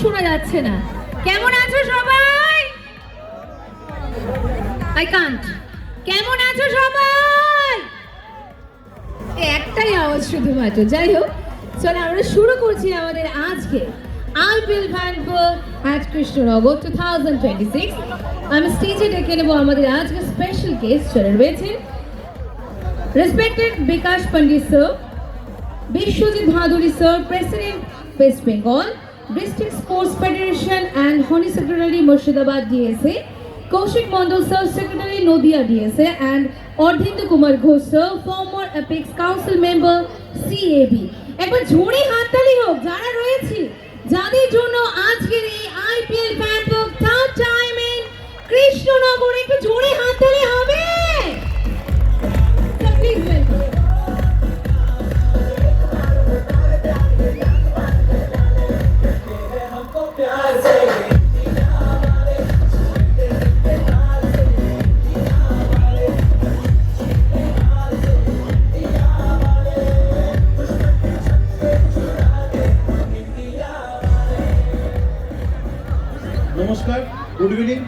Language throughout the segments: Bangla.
শোনা যাচ্ছে না। কেমন আছো সবাই? I can't. কেমন আছো সবাই? একটাই আওয়াজ শুধুমাত্র। যাই হোক, চলো আমরা শুরু করছি আমাদের আজকে আইপিএল ফ্যানফেয়ার এট কৃষ্ণনগর 2026। আমি স্টেজে ডেকে নেবো আমাদের আজকে স্পেশাল গেস্ট যারা রয়েছেন। Respected Bikash Pandit sir, Biswajit Bhaduri sir, president West Bengal district sports federation and hony secretary Murshidabad DSA, Koushik Mondal sir, secretary Nadia DSA, and Ardhendu Kumar Ghosh sir, former apex council member CAB. একবার জোরে হাততালি হোক যারা রয়েছে, যাদের জন্য আজকের এই IPL fanfare third time in Krishnanagar. একটু জোরে হাততালি হবে। Please welcome. নমস্কার, গুড ইভিনিং।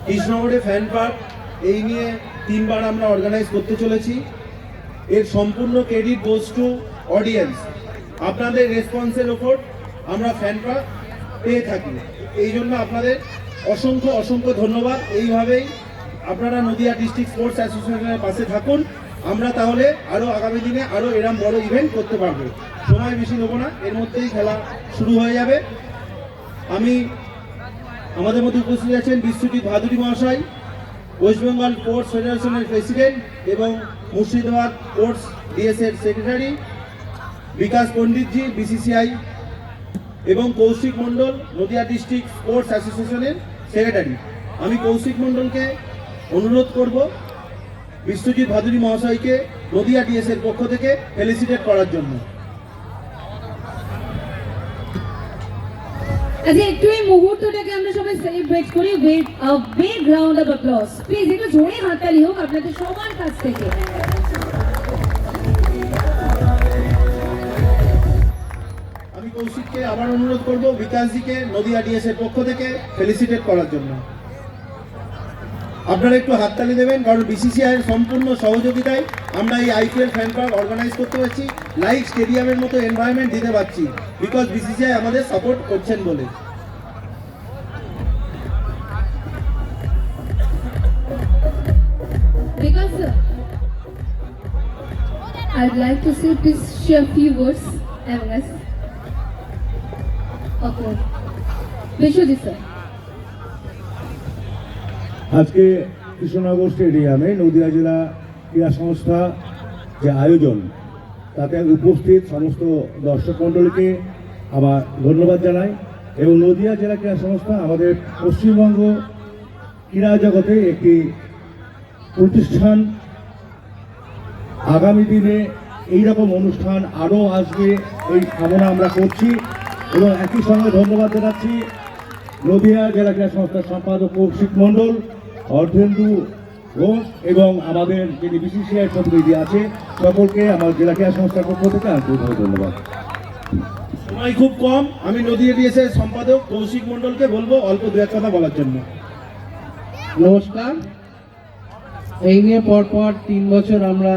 কৃষ্ণনগরে ফ্যান পার্ক এই নিয়ে 3 বার আমরা অর্গানাইজ করতে চলেছি। এর সম্পূর্ণ ক্রেডিট গোজ টু অডিয়েন্স। আপনাদের রেসপন্সের ওপর আমরা ফ্যান পার্ক পেয়ে থাকি, এই জন্য আপনাদের অসংখ্য অসংখ্য ধন্যবাদ। এইভাবেই আপনারা নদিয়া ডিস্ট্রিক্ট স্পোর্টস অ্যাসোসিয়েশনের পাশে থাকুন। আমরা তাহলে আরও আগামী দিনে আরও এরম বড় ইভেন্ট করতে পারবো। সময় বেশি নেবো না, এর মধ্যেই খেলা শুরু হয়ে যাবে। আমাদের মধ্যে উপস্থিত আছেন বিশ্বজিৎ ভাদুরী মহাশয়, ওয়েস্ট বেঙ্গল স্পোর্টস ফেডারেশনের প্রেসিডেন্ট এবং মুর্শিদাবাদ স্পোর্টস ডিএসএর সেক্রেটারি, বিকাশ পণ্ডিতজি বিসিসিআই, এবং কৌশিক মণ্ডল নদিয়া ডিস্ট্রিক্ট স্পোর্টস অ্যাসোসিয়েশনের সেক্রেটারি। আমি কৌশিক মণ্ডলকে অনুরোধ করব বিশ্বজিৎ ভাদুরী মহাশয়কে নদিয়া ডিএসএর পক্ষ থেকে ফেলিসিটেট করার জন্য। আচ্ছা, একটু এই মুহূর্তটাকে আমরা সবাই সেলিব্রেট করি with a big round of applause. Please একটু জোরে হাততালি হোক আপনাদের সবার কাছ থেকে। আমি কৌশিককে আবার অনুরোধ করব বিকাশজিকে নদিয়া ডিএসএর পক্ষ থেকে ফেলিসিটেট করার জন্য। আপনারা একটু হাততালি দেবেন, কারণ বিসিসিআই এর সম্পূর্ণ সহযোগিতায় আমরা এই আইপিএল ফ্যান পার্ক অর্গানাইজ করতে পারছি, লাইভ স্টেডিয়ামের মতো এনভায়রনমেন্ট দিতে পারছি, বিকজ বিসিসিআই আমাদের সাপোর্ট করছেন বলে। Because I'd like to say, please share few words among us. Okay. Vishwajit sir. আজকে কৃষ্ণনগর স্টেডিয়ামে নদিয়া জেলা ক্রীড়া সংস্থা যে আয়োজন, তাতে উপস্থিত সমস্ত দর্শক মণ্ডলীকে আমার ধন্যবাদ জানাই। এবং নদিয়া জেলা ক্রীড়া সংস্থা আমাদের পশ্চিমবঙ্গ ক্রীড়া জগতে একটি প্রতিষ্ঠান। আগামী দিনে এইরকম অনুষ্ঠান আরও আসবে, এই কামনা আমরা করছি। এবং একই সঙ্গে ধন্যবাদ জানাচ্ছি নদিয়া জেলা ক্রীড়া সংস্থার সম্পাদক কৌশিক মণ্ডল, অর্ধেন্দু ঘোষ এবং আমাদের যিনি বিসিসিআই প্রতিনিধি আছে, সকলকে আমার জেলা ক্রীড়া সংস্থার পক্ষ থেকে আন্তরিকভাবে ধন্যবাদ। সময় খুব কম, আমি নদিয়া ডিএসএর সম্পাদক কৌশিক মণ্ডলকে বলবো অল্প দু এক কথা বলার জন্য। নমস্কার। এই নিয়ে পরপর 3 বছর আমরা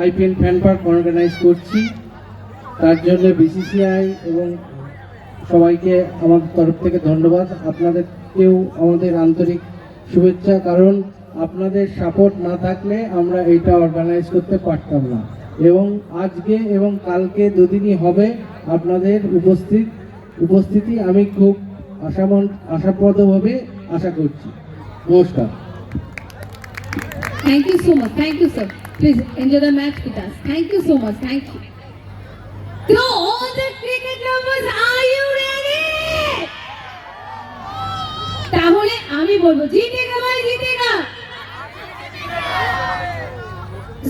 আইপিএল ফ্যান পার্ক অর্গানাইজ করছি। তার জন্য বিসিসিআই এবং সবাইকে আমার তরফ থেকে ধন্যবাদ। আপনাদেরকেও আমাদের আন্তরিক শুভেচ্ছা, কারণ আপনাদের সাপোর্ট না থাকলে আমরা এইটা অর্গানাইজ করতে পারতাম না। এবং আজকে এবং কালকে দুদিনই হবে আপনাদের উপস্থিতি আমি খুব আশাপ্রদভাবে আশা করছি। নমস্কার। Thank you so much. Thank you, sir. Please enjoy the match with us. Thank you so much. Thank you. So all the cricket lovers, are you ready? তাহলে আমি বলবো জিতেগা ভাই, জিতেগা।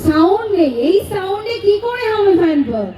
সাউন্ড নেই, এই সাউন্ডে কি করে হবে ফ্যান পার্ক?